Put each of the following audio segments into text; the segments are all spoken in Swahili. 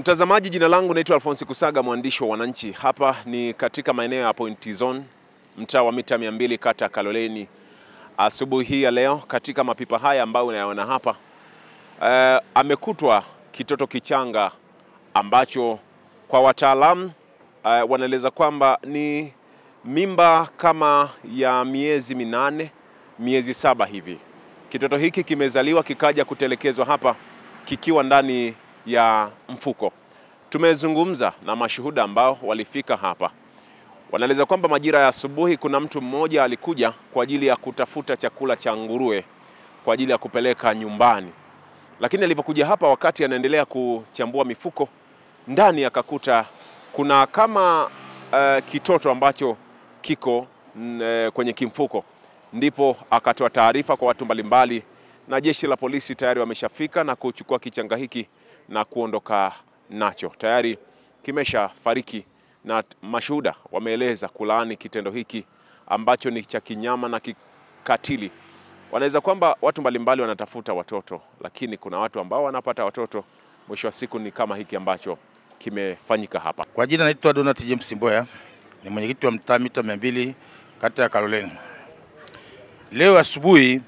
Mtazamaji, jina langu naitwa Alphonse Kusaga, mwandishi wa Wananchi. Hapa ni katika maeneo ya Point Zone, mtaa wa mita 200 kata Kaloleni. Asubuhi hii ya leo katika mapipa haya ambayo unayaona hapa, amekutwa kitoto kichanga ambacho kwa wataalamu wanaeleza kwamba ni mimba kama ya miezi 8, miezi 7 hivi. Kitoto hiki kimezaliwa kikaja kutelekezwa hapa kikiwa ndani ya mfuko. Tumezungumza na mashuhuda ambao walifika hapa. Wanaeleza kwamba majira ya asubuhi kuna mtu mmoja alikuja kwa ajili ya kutafuta chakula cha nguruwe kwa ajili ya kupeleka nyumbani. Lakini alipokuja hapa, wakati anaendelea kuchambua mifuko, ndani akakuta kuna kama kitoto ambacho kiko kwenye kimfuko. Ndipo akatoa taarifa kwa watu mbalimbali, na jeshi la polisi tayari wameshafika na kuchukua kichanga hiki na kuondoka nacho. Tayari kimesha fariki, na mashuhuda wameeleza kulaani kitendo hiki ambacho ni cha kinyama na kikatili. Wanaweza kwamba watu mbalimbali wanatafuta watoto, lakini kuna watu ambao wanapata watoto. Mwisho wa siku ni kama hiki ambacho kimefanyika hapa. Kwa jina naitwa Donald James Mboya, ni mwenyekiti wa mtaa mita 200 kata ya Kaloleni. Leo asubuhi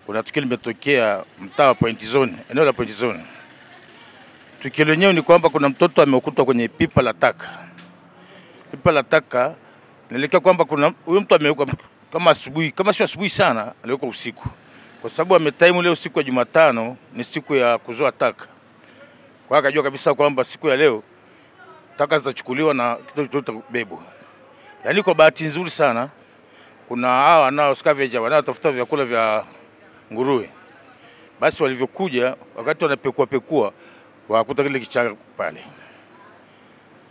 kuna tukio limetokea mtaa wa Point Zone, eneo la Point Zone. Tukio lenyewe ni kwamba kuna mtoto ameokutwa kwenye pipa la taka. Pipa la taka nilekea kwamba kuna huyo mtu ameuka kama asubuhi, kama sio asubuhi sana, aliweka usiku. Kwa sababu ametaimu leo siku ya Jumatano ni siku ya kuzoa taka. Kwa akajua kabisa kwamba siku ya leo taka zitachukuliwa na kitoto kitabebwa. Yaani kwa bahati nzuri sana kuna hao wanao scavenger wanaotafuta vyakula vya nguruwe. Basi walivyokuja wakati wanapekua wakakuta kile kichanga pale.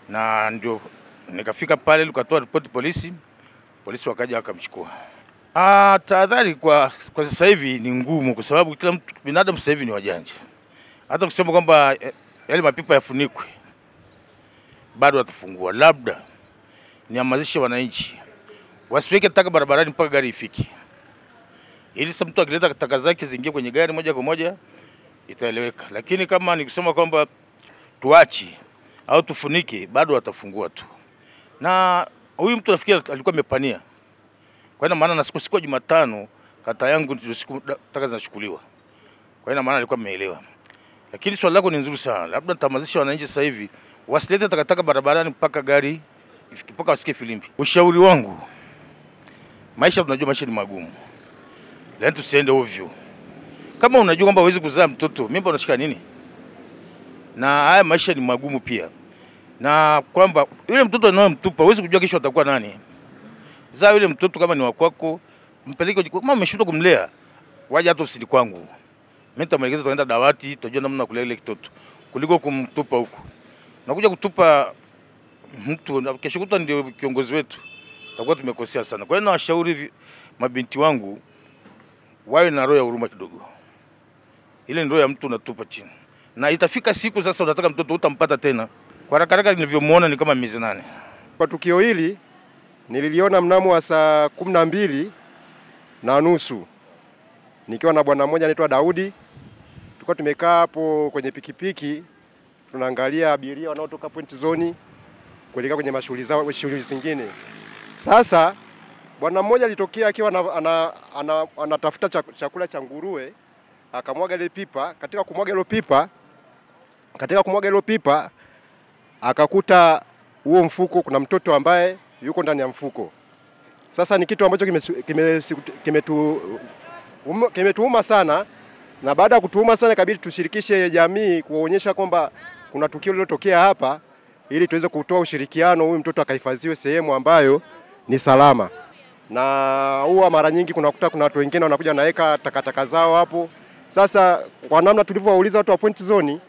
Na ndio nikafika pale nikatoa ripoti polisi. Polisi wakaja wakamchukua. Tahadhari kwa sasa hivi ni ngumu kwa sababu kila mtu binadamu sasa hivi ni wajanja. Hata kusema kwamba yale mapipa yafunikwe bado watafungua. Labda nihamasishe wananchi wasiweke taka barabarani mpaka gari ifike. Ili sasa mtu akileta taka zake ziingie kwenye gari moja kwa moja itaeleweka. Lakini kama ni kusema kwamba tuachi au tufunike, bado watafungua tu. Na huyu mtu nafikiri alikuwa amepania. Kwa ina maana na siku ya Jumatano kata yangu ndio siku taka zinachukuliwa. Kwa ina maana alikuwa ameelewa. Lakini swali lako ni nzuri sana. Labda nitamazisha wananchi sasa hivi wasilete takataka barabarani mpaka gari ifike, mpaka wasikie filimbi. Ushauri wangu, maisha tunajua maisha ni magumu. Lakini tusiende ovyo. Kama unajua kwamba huwezi kuzaa mtoto, mimba unashika nini? Na haya maisha ni magumu pia. Na kwamba yule mtoto anayemtupa huwezi kujua kesho atakuwa nani. Zaa yule mtoto kama ni wa kwako, mpeleke kama umeshindwa kumlea, waje hata ofisini kwangu. Mimi nitamwelekeza tuenda dawati, tutajua namna kulea ile kitoto kuliko kumtupa huko. Nakuja kutupa mtu kesho kutwa ndio kiongozi wetu. Tutakuwa tumekosea sana. Kwa hiyo nawashauri mabinti wangu wawe na roho ya huruma kidogo. Ile ndio ya mtu unatupa chini. Na itafika siku sasa unataka mtoto utampata tena. Kwa haraka nilivyomuona ni kama miezi 8. Kwa tukio hili nililiona mnamo wa saa 12:30 nikiwa na bwana mmoja anaitwa Daudi. Tulikuwa tumekaa hapo kwenye pikipiki tunaangalia abiria wanaotoka Point Zone kuelekea kwenye shughuli zingine. Sasa bwana mmoja alitokea akiwa anatafuta chakula cha nguruwe, akamwaga ile pipa. Katika kumwaga ile pipa akakuta huo mfuko kuna mtoto ambaye yuko ndani ya mfuko. Sasa ni kitu ambacho kimetuuma sana, na baada ya kutuuma sana ikabidi tushirikishe jamii kuonyesha kwamba kuna tukio lililotokea hapa ili tuweze kutoa ushirikiano, huyu mtoto akahifadhiwe sehemu ambayo ni salama. Na huwa mara nyingi kunakuta kuna watu wengine wanakuja wanaweka takataka zao hapo. Sasa kwa namna tulivyowauliza watu wa Point Zone,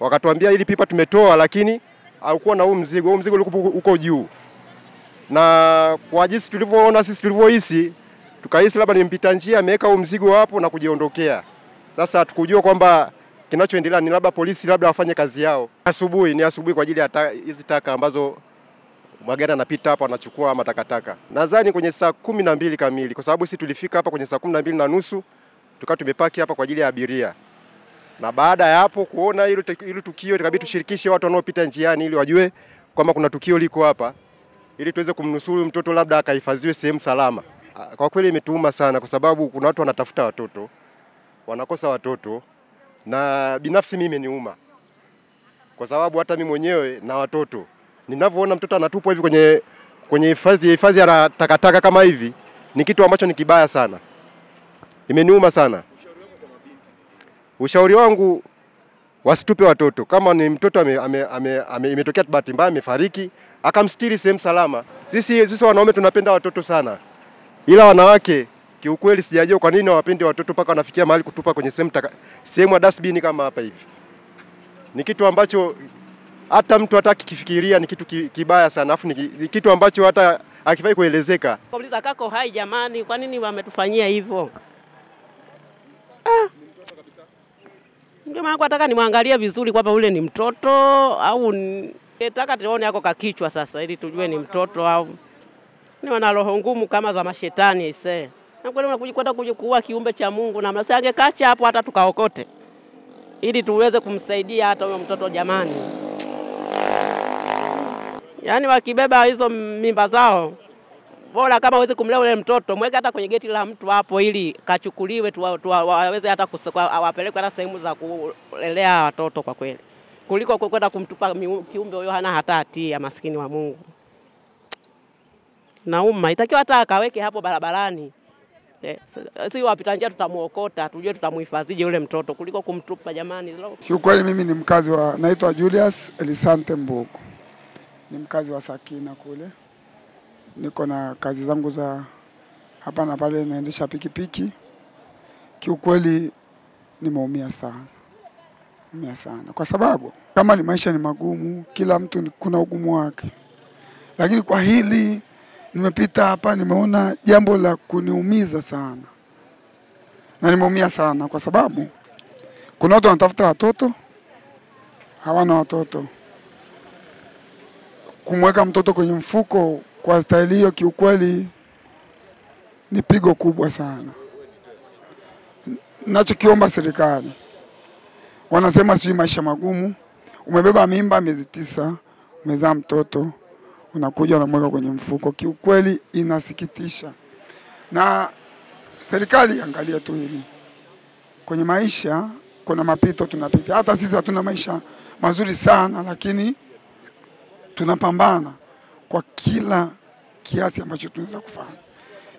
wakatuambia ili pipa tumetoa, lakini haukuwa na huu mzigo uko juu. Na kwa jinsi tulivyoona sisi, tulivyohisi, tukahisi labda ni mpita njia ameweka huu mzigo hapo na kujiondokea. Sasa hatukujua kwamba kinachoendelea ni labda polisi labda wafanye kazi yao. Ni asubuhi kwa ajili ya hizi taka ambazo magari yanapita hapa wanachukua matakataka. Nadhani kwenye saa 12 kamili, kwa sababu sisi tulifika hapa kwenye saa 12:30 tukawa tumepaki hapa kwa ajili ya abiria. na baada ya hapo kuona hilo tukio ikabidi tushirikishe watu wanaopita njiani ili wajue kwamba kuna tukio liko hapa, ili tuweze kumnusuru mtoto labda akahifadhiwe sehemu salama. Kwa kweli imetuuma sana kwa sababu kuna watu wanatafuta watoto, wanakosa watoto, na binafsi mimi imeniuma. Kwa sababu hata mimi mwenyewe na watoto, ninavyoona mtoto anatupwa hivi kwenye hifadhi ya takataka kama hivi, ni kitu ambacho ni kibaya sana. Imeniuma sana. Ushauri wangu wasitupe watoto. Kama ni mtoto imetokea bahati mbaya amefariki, akamstiri sehemu salama. Sisi wanaume tunapenda watoto sana. Ila wanawake kiukweli sijajua kwa nini hawapende watoto mpaka wanafikia mahali kutupa kwenye sehemu ya dustbin kama hapa hivi. Ni kitu ambacho hata mtu hataki kifikiria, ni kitu kibaya sana. Afu ni kitu ambacho hata akifai kuelezeka. Kauliza kako hai jamani, kwa nini wametufanyia hivyo? Ndio maana nataka nimwangalie vizuri kwamba ule ni mtoto au nataka tuone yako kakichwa sasa ili tujue ni mtoto au ni wana roho ngumu kama za mashetani ise. Na kweli unakuja kwenda kuua kiumbe cha Mungu, na mnasema angekacha hapo hata tukaokote ili tuweze kumsaidia hata huyo mtoto jamani. Yaani wakibeba hizo mimba zao, bora kama uweze kumlea ule mtoto, mweke hata kwenye geti la mtu hapo ili kachukuliwe waweze hata wapelekwe hata sehemu za kulelea watoto kwa kweli. Kuliko kwenda kumtupa kiumbe huyo hana hata hatia, maskini wa Mungu. Nauma, itakiwa hata akaweke hapo barabarani. Si wapita njia tutamuokota, tujue tutamuhifadhije ule mtoto kuliko kumtupa jamani. Kiukweli mimi ni mkazi naitwa Julius Elisante Mbuku. Ni mkazi wa Sakina kule. Niko na kazi zangu za hapa na pale, naendesha pikipiki. Kiukweli nimeumia sana. Nimeumia sana kwa sababu kama ni maisha ni magumu, kila mtu kuna ugumu wake. Lakini kwa hili nimepita hapa nimeona jambo la kuniumiza sana. Na nimeumia sana kwa sababu kuna watu wanatafuta watoto, hawana watoto. Kumweka mtoto kwenye mfuko kwa staili hiyo kiukweli ni pigo kubwa sana. Nachokiomba serikali, wanasema sijui maisha magumu, umebeba mimba miezi 9, umezaa mtoto, unakuja unamweka kwenye mfuko. Kiukweli inasikitisha. Na serikali angalia tu hili. Kwenye maisha kuna mapito tunapita. Hata sisi hatuna maisha mazuri sana, lakini tunapambana kwa kila kiasi ambacho tunaweza kufanya.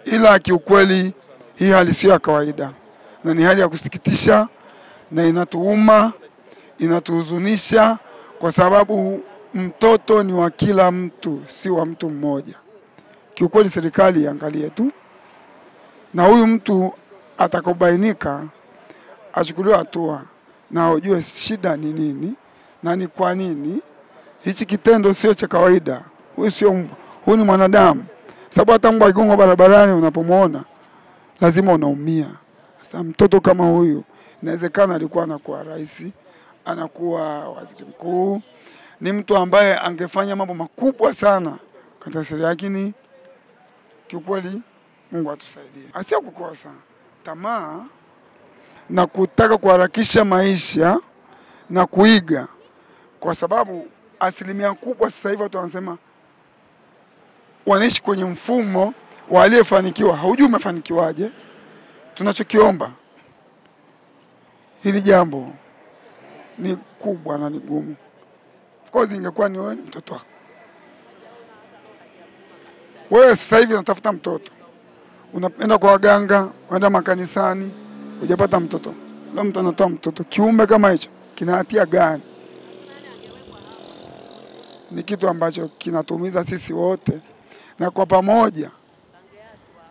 Ila kiukweli hii hali sio ya kawaida. Na ni hali ya kusikitisha na inatuuma, inatuhuzunisha kwa sababu mtoto ni wa kila mtu, si wa mtu mmoja. Kiukweli serikali iangalie tu. Na huyu mtu atakobainika achukuliwe hatua na ujue shida ni nini na ni kwa nini. Hichi kitendo sio cha kawaida. Huyu ni mwanadamu. Sababu hata mbwa igongo barabarani unapomuona lazima unaumia. Sasa mtoto kama huyu inawezekana alikuwa anakuwa rais, anakuwa waziri mkuu, ni mtu ambaye angefanya mambo makubwa sana katika serikali, lakini kiukweli Mungu atusaidie. Asio kukosa tamaa na kutaka kuharakisha maisha na kuiga, kwa sababu asilimia kubwa sasa hivi watu wanasema wanaishi kwenye mfumo wa aliyefanikiwa. Haujui umefanikiwaje. Tunachokiomba, hili jambo ni kubwa na ni gumu. Of course ingekuwa ni wewe mtoto wako. Wewe sasa hivi unatafuta mtoto, unaenda kwa waganga, unaenda makanisani, hujapata mtoto. Leo mtu anatoa mtoto. Kiumbe kama hicho kina hatia gani? Ni kitu ambacho kinatuumiza sisi wote, na kwa pamoja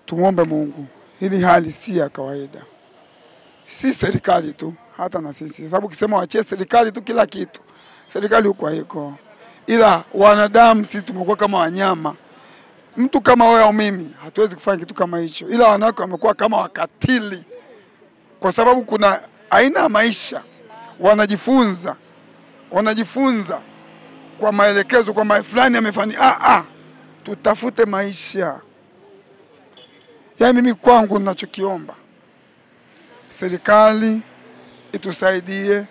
tumuombe Mungu. Hili hali si ya kawaida. Si serikali tu, hata na sisi. Sababu ukisema waachie serikali tu kila kitu, serikali huko haiko. Ila wanadamu sisi tumekuwa kama wanyama. Mtu kama wewe au mimi hatuwezi kufanya kitu kama hicho. Ila wanawake wamekuwa kama wakatili. Kwa sababu kuna aina ya maisha wanajifunza kwa maelekezo kwa fulani amefanya tutafute maisha. Yaani mimi kwangu ninachokiomba serikali itusaidie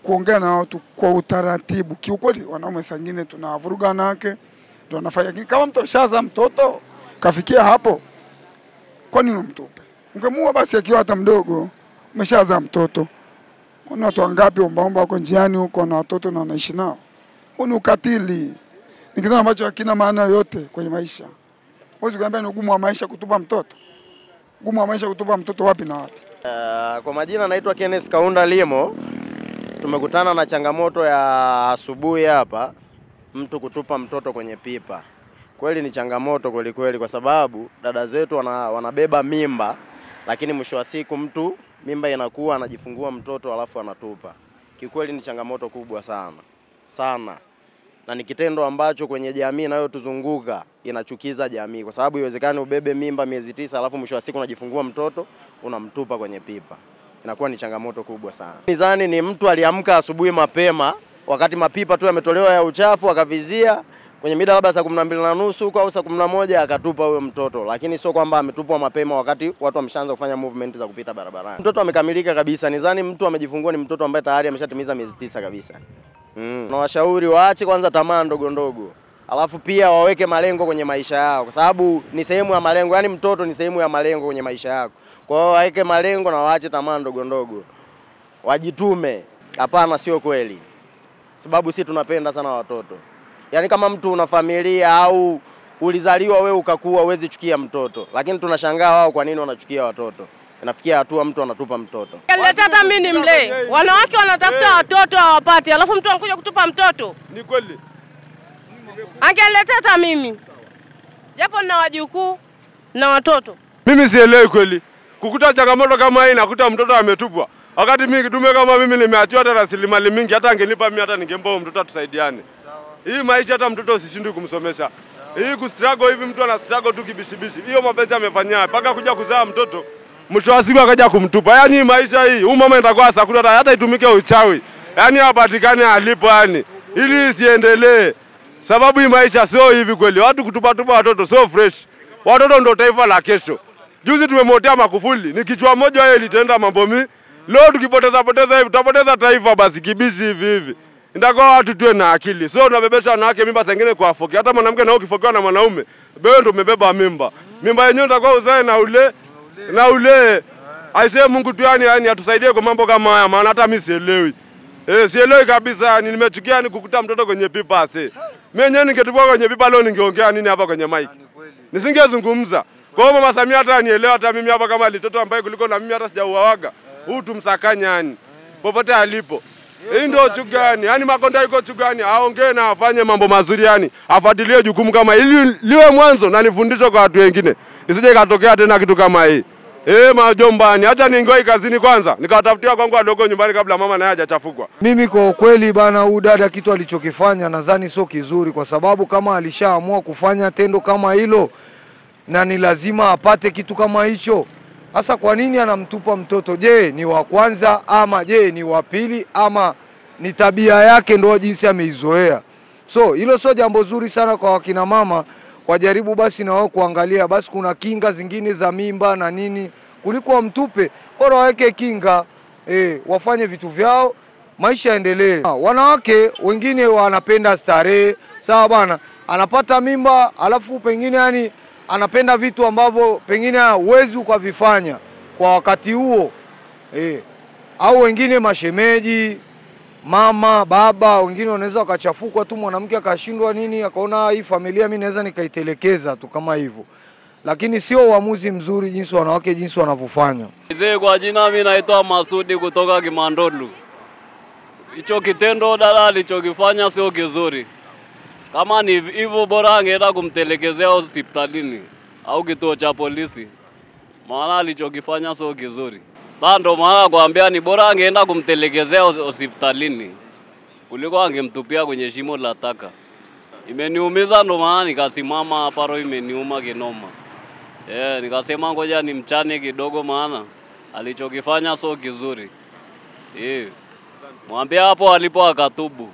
kuongea na watu kwa utaratibu. Kiukweli wanaume sangine tunavuruga nake, ndio wanafanya. Kama mtu ashaza mtoto kafikia hapo, kwa nini umtupe? Ungemuua basi akiwa hata mdogo. Umeshaza mtoto. Kuna watu wangapi ombaomba wako njiani huko na watoto na wanaishi nao? Huu ni ukatili. Ni kitu ambacho hakina maana yoyote kwenye maisha. Huwezi kuambia ni ugumu wa maisha kutupa mtoto. Ugumu wa maisha kutupa mtoto wapi na wapi? Kwa majina naitwa Kenneth Kaunda Limo. Tumekutana na changamoto ya asubuhi hapa, mtu kutupa mtoto kwenye pipa. Kweli ni changamoto kweli kweli, kwa sababu dada zetu wanabeba mimba, lakini mwisho wa siku mtu mimba inakuwa anajifungua mtoto alafu anatupa. Kikweli ni changamoto kubwa sana. Na ni kitendo ambacho kwenye jamii nayo tuzunguka inachukiza jamii, kwa sababu iwezekani ubebe mimba miezi 9 alafu mwisho wa siku unajifungua mtoto unamtupa kwenye pipa. Inakuwa ni changamoto kubwa sana. Nizani ni mtu aliamka asubuhi mapema wakati mapipa tu yametolewa ya uchafu, akavizia kwenye mida labda saa 12:30 huko au saa 11 akatupa huyo mtoto, lakini sio kwamba ametupwa mapema wakati watu wameshaanza kufanya movement za kupita barabarani. Mtoto amekamilika kabisa. Nizani mtu amejifungua ni mtoto ambaye tayari ameshatimiza miezi 9 kabisa. Na washauri waache kwanza tamaa ndogo. Alafu pia waweke malengo kwenye maisha yao, kwa sababu ni sehemu ya malengo, yani mtoto ni sehemu ya malengo kwenye maisha yako. Kwa hiyo waweke malengo na waache tamaa ndogo. Wajitume. Hapana, sio kweli. Sababu sisi tunapenda sana watoto. Yaani kama mtu una familia au ulizaliwa wewe ukakua, huwezi chukia mtoto. Lakini tunashangaa wao kwa nini wanachukia watoto. Inafikia hatua mtu anatupa mtoto. Hata mimi ni mlee. Wanawake wanatafuta watoto hawapati, alafu mtu anakuja kutupa mtoto. Ni kweli. Angeleta hata mimi. Japo nina wajukuu na watoto. Mimi sielewi kweli. Kukuta changamoto kama hii nakuta mtoto ametupwa. Wakati mimi kidume kama mimi nimeachiwa hata rasilimali mingi, hata angenipa mimi hata ningempa mtoto tusaidiane. Hii maisha hata mtoto usishindwe kumsomesha. Hii kustruggle hivi mtu ana struggle tu kibishibishi. Hiyo mapenzi amefanyia mpaka kuja kuzaa mtoto. Mwisho wa siku akaja kumtupa. Yaani hii maisha hii, huyu mama itakuwa sakura hata itumike uchawi. Yaani hapatikane alipo yani. Ili isiendelee. Sababu hii maisha sio hivi kweli. Watu kutupa watoto sio fresh. Watoto ndio taifa la kesho. Juzi tumemotea Magufuli, ni kichwa moja yeye litenda mambo mingi. Leo tukipoteza hivi tutapoteza taifa basi kibishi hivi. Ndako watu tuwe na akili. Sio tunabebesha wanawake mimba zingine kwa afoki. Hata mwanamke nao ukifokiwa na mwanaume, wewe ndio umebeba mimba. Mimba yenyewe itakuwa uzae na ule. Aisee Mungu tu yani atusaidie kwa mambo kama haya, maana hata mimi sielewi. Sielewi kabisa yani, nimechukia ni kukuta mtoto kwenye pipa ase. Mimi yenyewe ningetupwa kwenye pipa leo ningeongea nini hapa kwenye mic? Nisingezungumza. Kwa hiyo Mama Samia hata anielewa hata mimi hapa kama alitoto ambaye kuliko na mimi hata sijauawaga. Huu tumsakanya yani. Popote alipo. Hii ndio chugani. Yani Makonda yuko chugani. Aongee na afanye mambo mazuri yani. Afuatilie jukumu kama ili liwe mwanzo na nifundisho kwa watu wengine. Isije ikatokea tena kitu kama hii. Majombani, acha niingie kazini kwanza. Nikawatafutia kwangu wadogo nyumbani kabla mama naye hajachafukwa. Mimi kwa kweli bana, huyu dada kitu alichokifanya nadhani sio kizuri, kwa sababu kama alishaamua kufanya tendo kama hilo na ni lazima apate kitu kama hicho. Sasa kwa nini anamtupa mtoto? Je, ni wa kwanza ama je ni wa pili ama ni tabia yake ndio jinsi ameizoea? So hilo sio jambo zuri sana kwa wakina mama. Wajaribu basi na wao kuangalia basi kuna kinga zingine za mimba na nini, kuliko wamtupe. Bora waweke kinga, wafanye vitu vyao, maisha yaendelee. Wanawake wengine wanapenda starehe, sawa bana, anapata mimba alafu pengine yani anapenda vitu ambavyo pengine huwezi ukavifanya kwa wakati huo. Au wengine mashemeji, mama, baba, wengine wanaweza wakachafukwa tu, mwanamke akashindwa nini, akaona hii familia mimi naweza nikaitelekeza tu kama hivyo. Lakini sio uamuzi mzuri jinsi wanawake jinsi wanavyofanya. Kwa jina mimi naitwa Masudi kutoka Kimandolu. Hicho kitendo dada alichokifanya sio kizuri. Kama ni hivyo bora angeenda kumtelekezea hospitalini au kituo cha polisi. Maana alichokifanya sio kizuri. Sasa ndo maana kuambia ni bora angeenda kumtelekezea hospitalini kuliko angemtupia kwenye shimo la taka. Imeniumiza ndo maana nikasimama hapa, roho imeniuma kinoma. Nikasema ngoja nimchane kidogo maana alichokifanya sio kizuri. Mwambie hapo alipo akatubu.